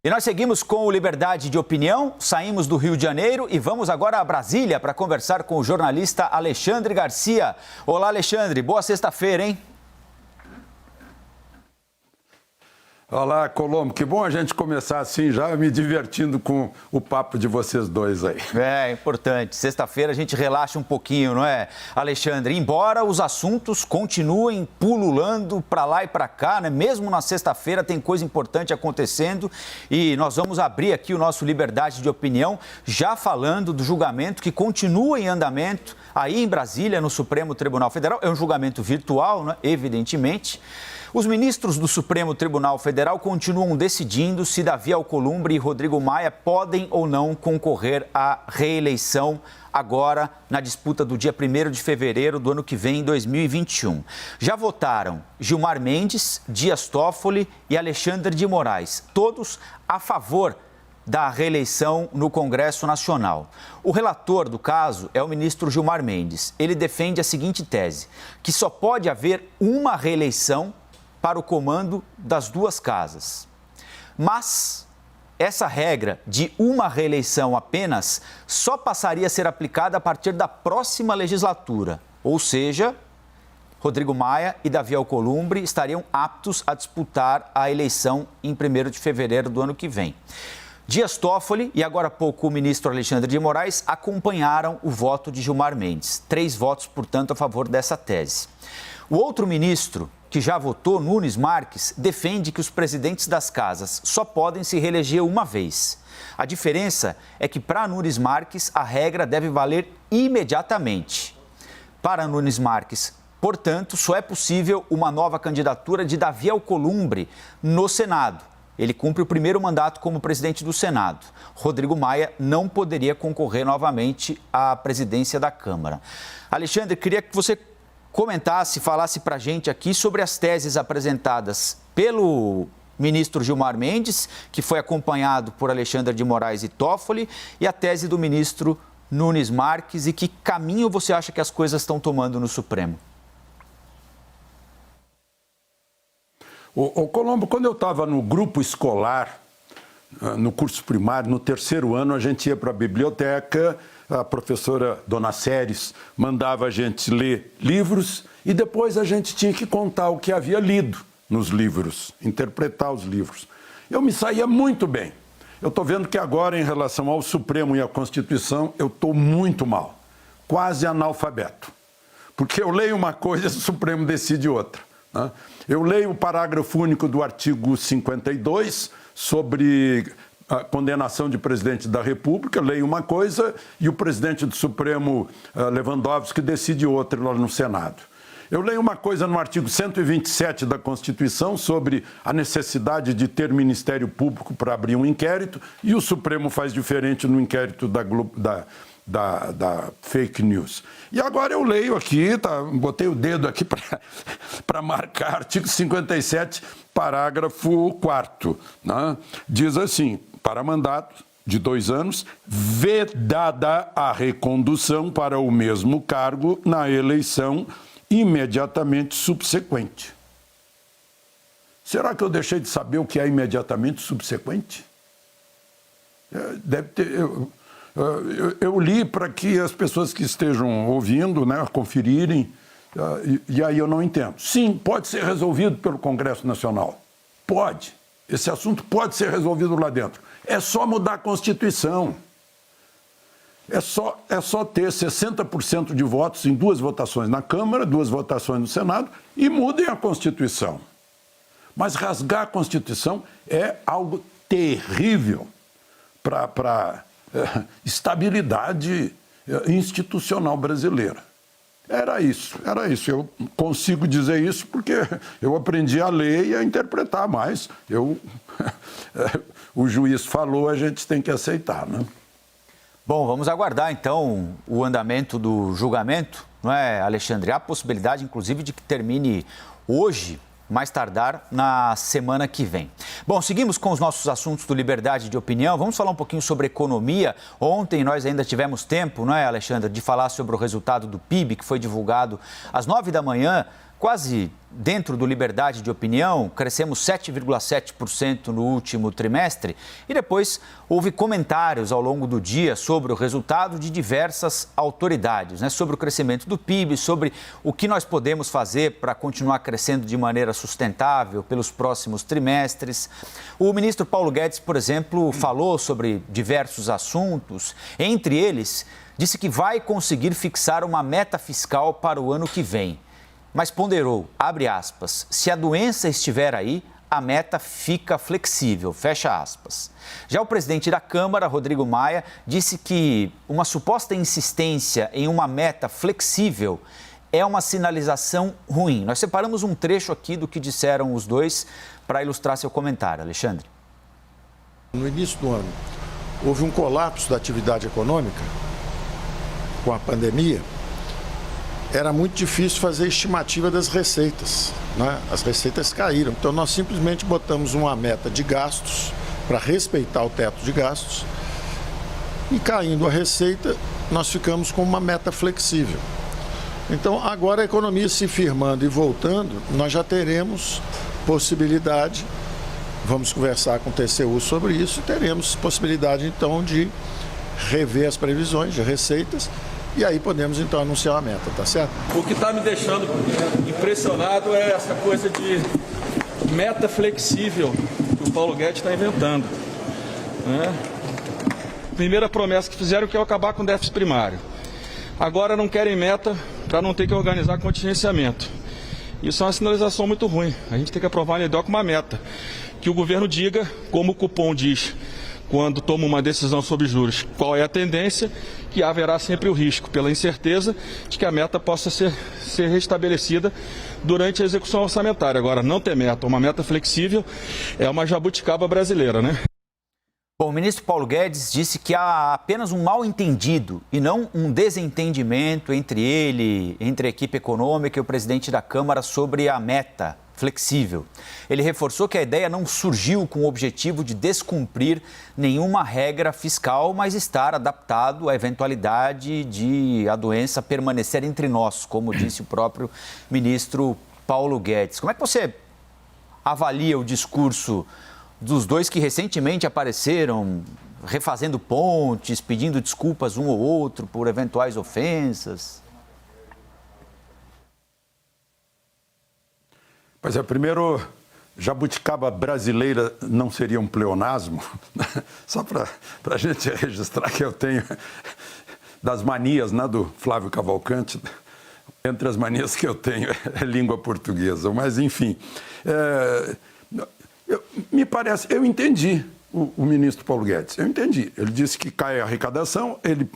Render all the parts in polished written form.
E nós seguimos com o Liberdade de Opinião, saímos do Rio de Janeiro e vamos agora a Brasília para conversar com o jornalista Alexandre Garcia. Olá, Alexandre, boa sexta-feira, hein? Olá, Colombo, que bom a gente começar assim, já me divertindo com o papo de vocês dois aí. É importante, sexta-feira a gente relaxa um pouquinho, não é, Alexandre? Embora os assuntos continuem pululando para lá e para cá, né? Mesmo na sexta-feira tem coisa importante acontecendo e nós vamos abrir aqui o nosso Liberdade de Opinião, já falando do julgamento que continua em andamento aí em Brasília, no Supremo Tribunal Federal. É um julgamento virtual, né? Evidentemente. Os ministros do Supremo Tribunal Federal continuam decidindo se Davi Alcolumbre e Rodrigo Maia podem ou não concorrer à reeleição agora na disputa do dia 1º de fevereiro do ano que vem, 2021. Já votaram Gilmar Mendes, Dias Toffoli e Alexandre de Moraes, todos a favor da reeleição no Congresso Nacional. O relator do caso é o ministro Gilmar Mendes. Ele defende a seguinte tese, que só pode haver uma reeleição para o comando das duas casas. Mas essa regra de uma reeleição apenas só passaria a ser aplicada a partir da próxima legislatura. Ou seja, Rodrigo Maia e Davi Alcolumbre estariam aptos a disputar a eleição em 1º de fevereiro do ano que vem. Dias Toffoli e agora há pouco o ministro Alexandre de Moraes acompanharam o voto de Gilmar Mendes. 3 votos, portanto, a favor dessa tese. O outro ministro, que já votou, Nunes Marques, defende que os presidentes das casas só podem se reeleger uma vez. A diferença é que para Nunes Marques a regra deve valer imediatamente. Para Nunes Marques, portanto, só é possível uma nova candidatura de Davi Alcolumbre no Senado. Ele cumpre o primeiro mandato como presidente do Senado. Rodrigo Maia não poderia concorrer novamente à presidência da Câmara. Alexandre, queria que você comentasse, falasse para a gente aqui sobre as teses apresentadas pelo ministro Gilmar Mendes, que foi acompanhado por Alexandre de Moraes e Toffoli, e a tese do ministro Nunes Marques, e que caminho você acha que as coisas estão tomando no Supremo? Ô Colombo, quando eu estava no grupo escolar, no curso primário, no 3º ano, a gente ia para a biblioteca, a professora Dona Séries mandava a gente ler livros e depois a gente tinha que contar o que havia lido nos livros, interpretar os livros. Eu me saía muito bem. Eu estou vendo que agora, em relação ao Supremo e à Constituição, eu estou muito mal, quase analfabeto. Porque eu leio uma coisa e o Supremo decide outra, né? Eu leio o parágrafo único do artigo 52 sobre a condenação de presidente da República, leio uma coisa e o presidente do Supremo, Lewandowski, decide outra lá no Senado. Eu leio uma coisa no artigo 127 da Constituição sobre a necessidade de ter Ministério Público para abrir um inquérito e o Supremo faz diferente no inquérito da fake news. E agora eu leio aqui, botei o dedo aqui para marcar, artigo 57, parágrafo 4º, né? Diz assim, para mandato de 2 anos, vedada a recondução para o mesmo cargo na eleição imediatamente subsequente. Será que eu deixei de saber o que é imediatamente subsequente? Deve ter... Eu li para que as pessoas que estejam ouvindo, né, conferirem, e aí eu não entendo. Sim, pode ser resolvido pelo Congresso Nacional. Pode. Esse assunto pode ser resolvido lá dentro. É só mudar a Constituição. É só ter 60% de votos em 2 votações na Câmara, 2 votações no Senado, e mudem a Constituição. Mas rasgar a Constituição é algo terrível para estabilidade institucional brasileira. Era isso. Eu consigo dizer isso porque eu aprendi a ler e a interpretar mais. O juiz falou, a gente tem que aceitar, né? Bom, vamos aguardar então o andamento do julgamento, não é, Alexandre? Há a possibilidade, inclusive, de que termine hoje, mais tardar na semana que vem. Bom, seguimos com os nossos assuntos do Liberdade de Opinião. Vamos falar um pouquinho sobre economia. Ontem nós ainda tivemos tempo, não é, Alexandre, de falar sobre o resultado do PIB, que foi divulgado às 9 da manhã quase dentro do liberdade de opinião, crescemos 7,7% no último trimestre e depois houve comentários ao longo do dia sobre o resultado de diversas autoridades, né? Sobre o crescimento do PIB, sobre o que nós podemos fazer para continuar crescendo de maneira sustentável pelos próximos trimestres. O ministro Paulo Guedes, por exemplo, falou sobre diversos assuntos, entre eles, disse que vai conseguir fixar uma meta fiscal para o ano que vem. Mas ponderou, abre aspas, se a doença estiver aí, a meta fica flexível, fecha aspas. Já o presidente da Câmara, Rodrigo Maia, disse que uma suposta insistência em uma meta flexível é uma sinalização ruim. Nós separamos um trecho aqui do que disseram os dois para ilustrar seu comentário. Alexandre. No início do ano, houve um colapso da atividade econômica com a pandemia. Era muito difícil fazer estimativa das receitas, né? As receitas caíram, então nós simplesmente botamos uma meta de gastos para respeitar o teto de gastos e caindo a receita, nós ficamos com uma meta flexível. Então agora a economia se firmando e voltando, nós já teremos possibilidade, vamos conversar com o TCU sobre isso, e teremos possibilidade então de rever as previsões de receitas. E aí podemos então anunciar a meta, tá certo? O que está me deixando impressionado é essa coisa de meta flexível que o Paulo Guedes está inventando, né? Primeira promessa que fizeram que é acabar com o déficit primário. Agora não querem meta para não ter que organizar contingenciamento. Isso é uma sinalização muito ruim. A gente tem que aprovar a LDO com uma meta. Que o governo diga, como o cupom diz, quando toma uma decisão sobre juros, qual é a tendência, que haverá sempre o risco, pela incerteza de que a meta possa ser restabelecida durante a execução orçamentária. Agora, não ter meta, uma meta flexível, é uma jabuticaba brasileira, né? Bom, o ministro Paulo Guedes disse que há apenas um mal-entendido e não um desentendimento entre ele, entre a equipe econômica e o presidente da Câmara sobre a meta flexível. Ele reforçou que a ideia não surgiu com o objetivo de descumprir nenhuma regra fiscal, mas estar adaptado à eventualidade de a doença permanecer entre nós, como disse o próprio ministro Paulo Guedes. Como é que você avalia o discurso dos dois que recentemente apareceram refazendo pontes, pedindo desculpas um ou outro por eventuais ofensas? Pois é, primeiro, jabuticaba brasileira não seria um pleonasmo? Só para a gente registrar que eu tenho das manias, né, do Flávio Cavalcante, entre as manias que eu tenho é língua portuguesa, mas enfim, me parece, eu entendi o ministro Paulo Guedes, eu entendi, ele disse que cai a arrecadação, ele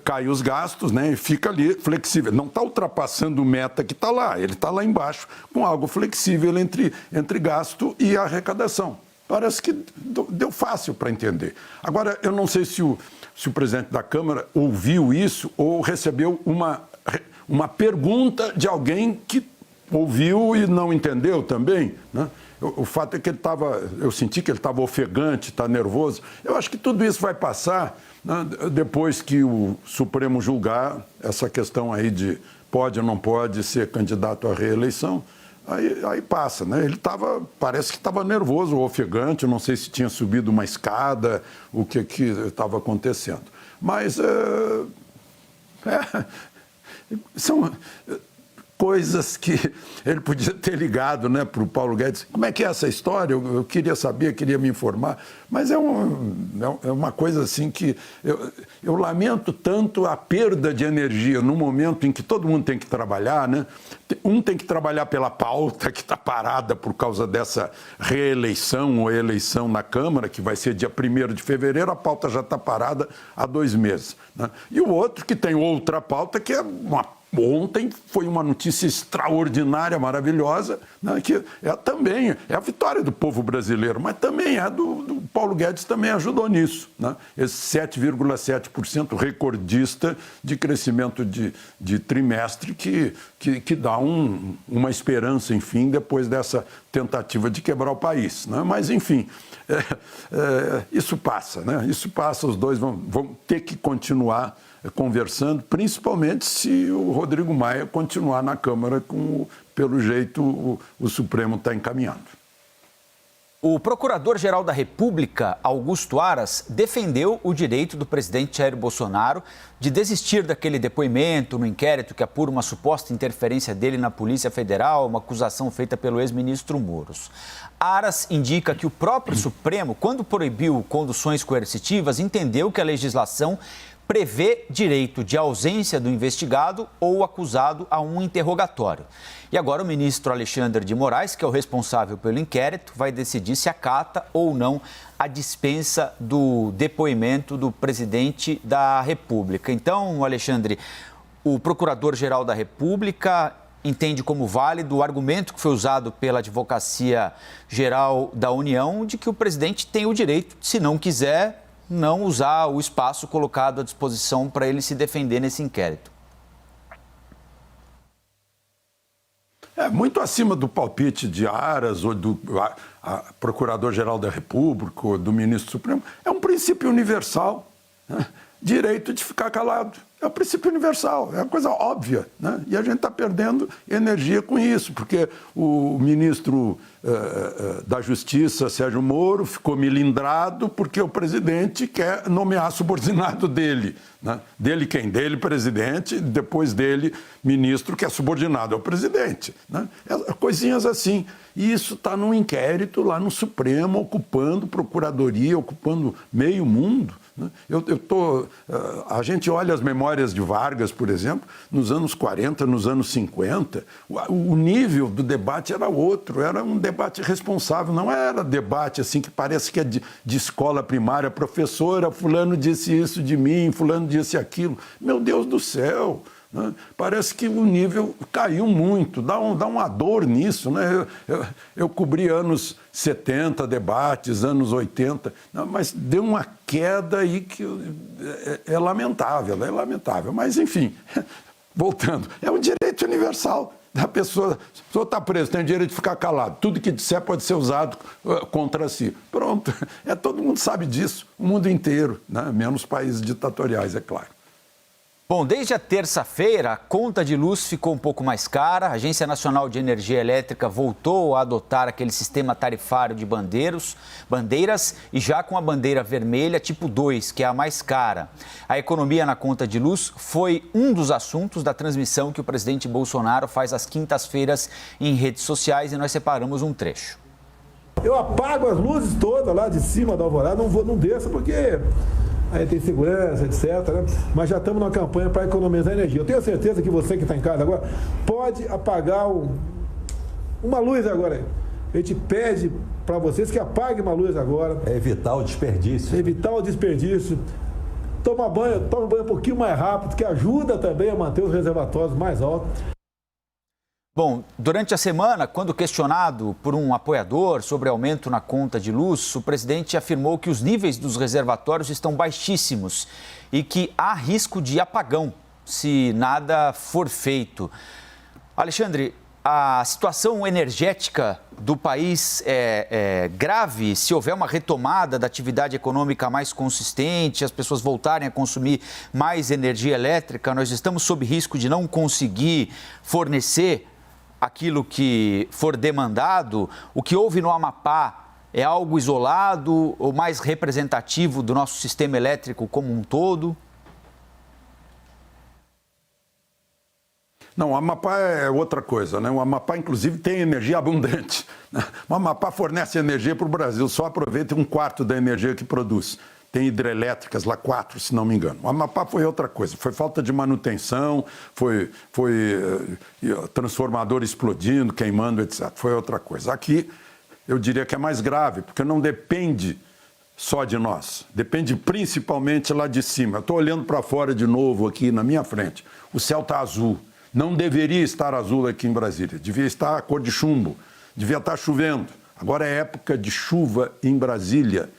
cai os gastos, né, e fica ali flexível. Não está ultrapassando o meta que está lá, ele está lá embaixo com algo flexível entre gasto e arrecadação. Parece que deu fácil para entender. Agora, eu não sei se o presidente da Câmara ouviu isso ou recebeu uma pergunta de alguém que ouviu e não entendeu também, né? O fato é que eu senti que ele estava ofegante, está nervoso. Eu acho que tudo isso vai passar, né, depois que o Supremo julgar essa questão aí de pode ou não pode ser candidato à reeleição. Aí passa, né? Ele parece que estava nervoso, ofegante, não sei se tinha subido uma escada, o que estava acontecendo. Mas são coisas que ele podia ter ligado, né, para o Paulo Guedes. Como é que é essa história? Eu queria saber, queria me informar. Mas é uma coisa assim que eu lamento tanto a perda de energia no momento em que todo mundo tem que trabalhar, né? Um tem que trabalhar pela pauta que está parada por causa dessa reeleição ou eleição na Câmara, que vai ser dia 1º de fevereiro, a pauta já está parada há 2 meses, né? E o outro que tem outra pauta que é ontem foi uma notícia extraordinária, maravilhosa, né, que também é a vitória do povo brasileiro, mas também é do Paulo Guedes, também ajudou nisso, né? Esse 7,7% recordista de crescimento de trimestre que dá uma esperança, enfim, depois dessa tentativa de quebrar o país, né? Mas, enfim, isso passa, né? Isso passa, os dois vão ter que continuar conversando, principalmente se o Rodrigo Maia continuar na Câmara com o pelo jeito, o Supremo está encaminhando. O Procurador-Geral da República, Augusto Aras, defendeu o direito do presidente Jair Bolsonaro de desistir daquele depoimento no inquérito que apura uma suposta interferência dele na Polícia Federal, uma acusação feita pelo ex-ministro Moro. Aras indica que o próprio Supremo, quando proibiu conduções coercitivas, entendeu que a legislação prevê direito de ausência do investigado ou acusado a um interrogatório. E agora o ministro Alexandre de Moraes, que é o responsável pelo inquérito, vai decidir se acata ou não a dispensa do depoimento do presidente da República. Então, Alexandre, o Procurador-Geral da República entende como válido o argumento que foi usado pela Advocacia Geral da União de que o presidente tem o direito, se não quiser, não usar o espaço colocado à disposição para ele se defender nesse inquérito. É muito acima do palpite de Aras ou do Procurador-Geral da República ou do Ministro Supremo. É um princípio universal, né? Direito de ficar calado. É um princípio universal, é uma coisa óbvia, né? E a gente está perdendo energia com isso, porque o ministro da Justiça, Sérgio Moro, ficou milindrado porque o presidente quer nomear subordinado dele, né? Dele quem? Dele presidente, depois dele ministro que é subordinado ao presidente, né? Coisinhas assim. E isso está num inquérito lá no Supremo, ocupando procuradoria, ocupando meio mundo. A gente olha as memórias de Vargas, por exemplo, nos anos 40, nos anos 50, o nível do debate era outro, era um debate responsável, não era debate assim que parece que é de escola primária, professora, fulano disse isso de mim, fulano disse aquilo. Meu Deus do céu! Né? Parece que o nível caiu muito, dá uma dor nisso, né? Eu cobri anos 70, debates, anos 80, mas deu uma queda aí que é lamentável, mas enfim, voltando, é um direito universal da pessoa, se a pessoa está presa, tem o direito de ficar calado, tudo que disser pode ser usado contra si, pronto, todo mundo sabe disso, o mundo inteiro, né? Menos países ditatoriais, é claro. Bom, desde a terça-feira, a conta de luz ficou um pouco mais cara. A Agência Nacional de Energia Elétrica voltou a adotar aquele sistema tarifário de bandeiras e já com a bandeira vermelha tipo 2, que é a mais cara. A economia na conta de luz foi um dos assuntos da transmissão que o presidente Bolsonaro faz às quintas-feiras em redes sociais e nós separamos um trecho. Eu apago as luzes todas lá de cima da Alvorada, não desço porque aí tem segurança, etc, né? Mas já estamos numa campanha para economizar energia. Eu tenho certeza que você que está em casa agora pode apagar uma luz agora. A gente pede para vocês que apaguem uma luz agora. É evitar o desperdício. Evitar o desperdício. Toma banho um pouquinho mais rápido, que ajuda também a manter os reservatórios mais altos. Bom, durante a semana, quando questionado por um apoiador sobre aumento na conta de luz, o presidente afirmou que os níveis dos reservatórios estão baixíssimos e que há risco de apagão se nada for feito. Alexandre, a situação energética do país é grave se houver uma retomada da atividade econômica mais consistente, as pessoas voltarem a consumir mais energia elétrica, nós estamos sob risco de não conseguir fornecer aquilo que for demandado. O que houve no Amapá é algo isolado ou mais representativo do nosso sistema elétrico como um todo? Não, o Amapá é outra coisa, né? O Amapá, inclusive, tem energia abundante. O Amapá fornece energia para o Brasil, só aproveita 1/4 da energia que produz. Tem hidrelétricas lá, 4, se não me engano. O Amapá foi outra coisa, foi falta de manutenção, foi transformador explodindo, queimando, etc. Foi outra coisa. Aqui, eu diria que é mais grave, porque não depende só de nós, depende principalmente lá de cima. Eu estou olhando para fora de novo aqui na minha frente, o céu está azul. Não deveria estar azul aqui em Brasília, devia estar a cor de chumbo, devia estar chovendo. Agora é época de chuva em Brasília.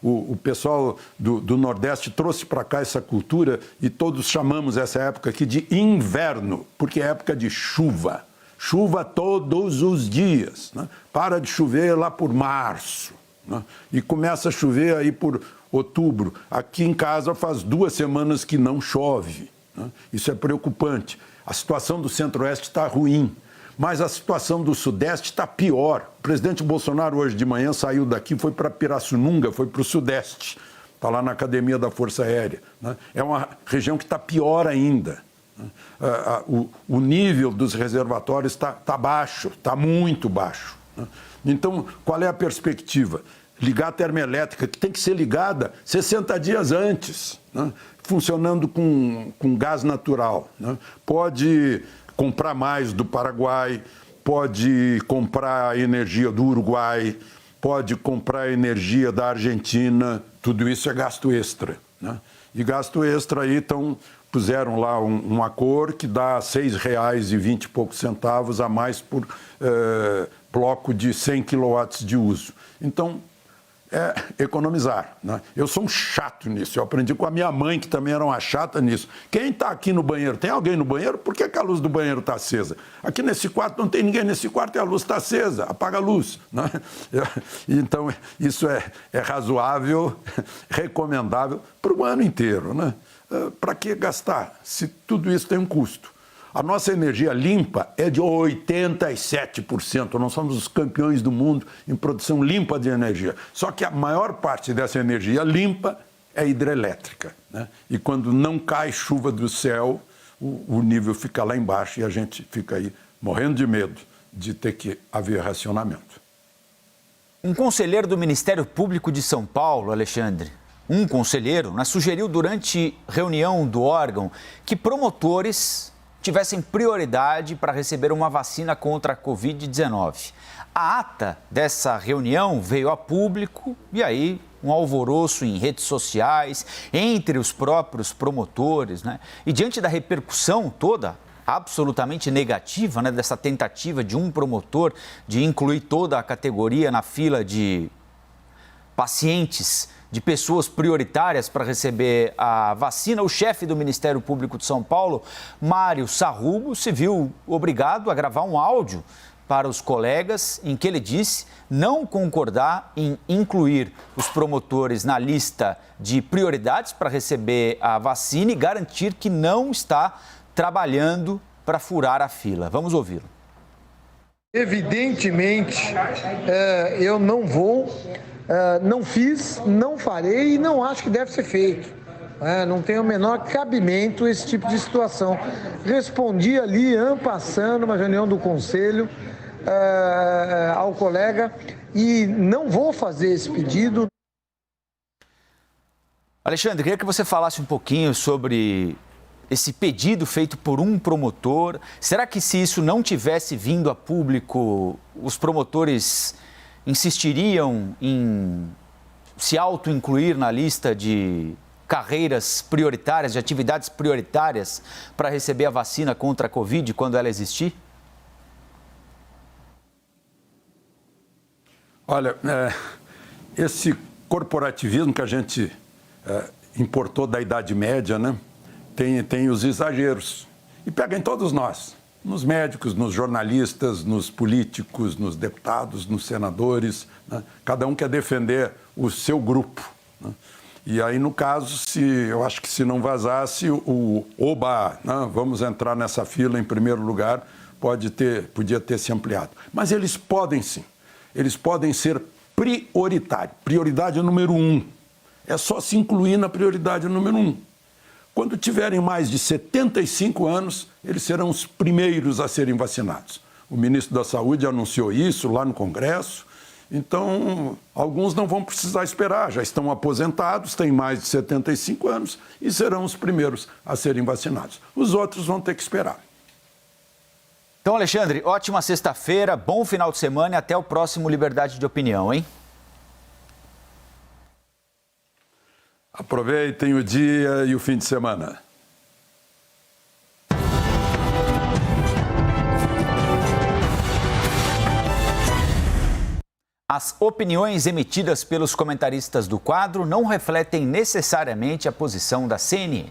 O pessoal do Nordeste trouxe para cá essa cultura e todos chamamos essa época aqui de inverno, porque é época de chuva. Chuva todos os dias. Para de chover lá por março e começa a chover aí por outubro. Aqui em casa faz 2 semanas que não chove. Isso é preocupante. A situação do Centro-Oeste está ruim. Mas a situação do Sudeste está pior. O presidente Bolsonaro hoje de manhã saiu daqui, foi para Pirassununga, foi para o Sudeste. Está lá na Academia da Força Aérea. Né? É uma região que está pior ainda. O nível dos reservatórios está baixo, está muito baixo. Né? Então, qual é a perspectiva? Ligar a termoelétrica, que tem que ser ligada 60 dias antes, né? Funcionando com gás natural. Né? Pode comprar mais do Paraguai, pode comprar energia do Uruguai, pode comprar energia da Argentina, tudo isso é gasto extra. Né? E gasto extra aí puseram lá um acordo que dá R$ 6,20 e poucos centavos a mais por bloco de 100 kW de uso. Então, é economizar. Né? Eu sou um chato nisso, eu aprendi com a minha mãe, que também era uma chata nisso. Quem está aqui no banheiro? Tem alguém no banheiro? Por que a luz do banheiro está acesa? Aqui nesse quarto não tem ninguém nesse quarto e a luz está acesa, apaga a luz. Né? Então, isso é razoável, recomendável para o ano inteiro. Né? Para que gastar, se tudo isso tem um custo? A nossa energia limpa é de 87%. Nós somos os campeões do mundo em produção limpa de energia. Só que a maior parte dessa energia limpa é hidrelétrica. Né? E quando não cai chuva do céu, o nível fica lá embaixo e a gente fica aí morrendo de medo de ter que haver racionamento. Um conselheiro do Ministério Público de São Paulo, Alexandre, sugeriu durante reunião do órgão que promotores tivessem prioridade para receber uma vacina contra a Covid-19. A ata dessa reunião veio a público e aí um alvoroço em redes sociais, entre os próprios promotores, né? E diante da repercussão toda, absolutamente negativa, né, dessa tentativa de um promotor de incluir toda a categoria na fila de pacientes, de pessoas prioritárias para receber a vacina, o chefe do Ministério Público de São Paulo, Mário Sarrubo, se viu obrigado a gravar um áudio para os colegas em que ele disse não concordar em incluir os promotores na lista de prioridades para receber a vacina e garantir que não está trabalhando para furar a fila. Vamos ouvi-lo. Evidentemente, eu não vou... não fiz, não farei e não acho que deve ser feito. Não tem o menor cabimento esse tipo de situação. Respondi ali, passando, numa reunião do conselho, ao colega e não vou fazer esse pedido. Alexandre, queria que você falasse um pouquinho sobre esse pedido feito por um promotor. Será que se isso não tivesse vindo a público, os promotores insistiriam em se auto-incluir na lista de carreiras prioritárias, de atividades prioritárias para receber a vacina contra a Covid quando ela existir? Olha, esse corporativismo que a gente importou da Idade Média, né, tem os exageros. E pega em todos nós. Nos médicos, nos jornalistas, nos políticos, nos deputados, nos senadores. Né? Cada um quer defender o seu grupo. Né? E aí, no caso, eu acho que se não vazasse, né? Vamos entrar nessa fila em primeiro lugar, podia ter se ampliado. Mas eles podem sim. Eles podem ser prioritários. Prioridade número 1. É só se incluir na prioridade número 1. Quando tiverem mais de 75 anos, eles serão os primeiros a serem vacinados. O ministro da Saúde anunciou isso lá no Congresso. Então, alguns não vão precisar esperar, já estão aposentados, têm mais de 75 anos e serão os primeiros a serem vacinados. Os outros vão ter que esperar. Então, Alexandre, ótima sexta-feira, bom final de semana e até o próximo Liberdade de Opinião, hein? Aproveitem o dia e o fim de semana. As opiniões emitidas pelos comentaristas do quadro não refletem necessariamente a posição da CNN.